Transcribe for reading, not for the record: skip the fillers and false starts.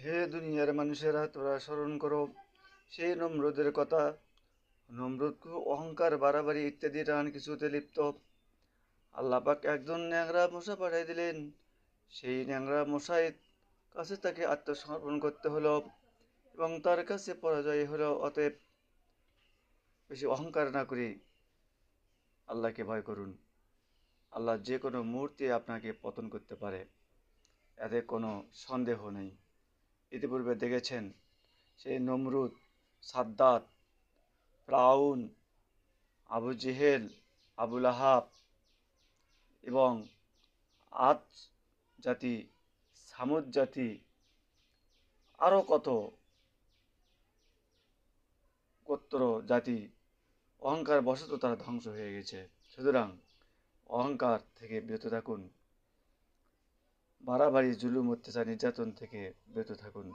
হে দুনিয়ার মানুষেরা, তোরা স্মরণ করো সেই নমরুদের কথা। নমরুদ খুব অহংকার, বাড়াবাড়ি ইত্যাদি টান কিছুতে লিপ্ত। আল্লাহ পাক একজন ন্যাংরা মশা পাঠিয়ে দিলেন। সেই ন্যাংরা মশাই কাছে তাকে আত্মসমর্পণ করতে হলো এবং তার কাছে পরাজয় হলো। অতএব বেশি অহংকার না করে আল্লাহকে ভয় করুন। আল্লাহ যে কোনো মুহূর্তে আপনাকে পতন করতে পারে, এতে কোনো সন্দেহ নেই। ইতিপূর্বে দেখেছেন সেই নমরুদ, সাদ্দাত, ফিরআউন, আবু জেহেল, আবু লাহাব এবং আদ জাতি, সামুদ জাতি, আরও কত গোত্র জাতি অহংকার বশত তারা ধ্বংস হয়ে গেছে। সুতরাং অহংকার থেকে বিরত থাকুন, বাড়াবাড়ি, জুলুম, অত্যাচার, নির্যাতন থেকে বিরত থাকুন।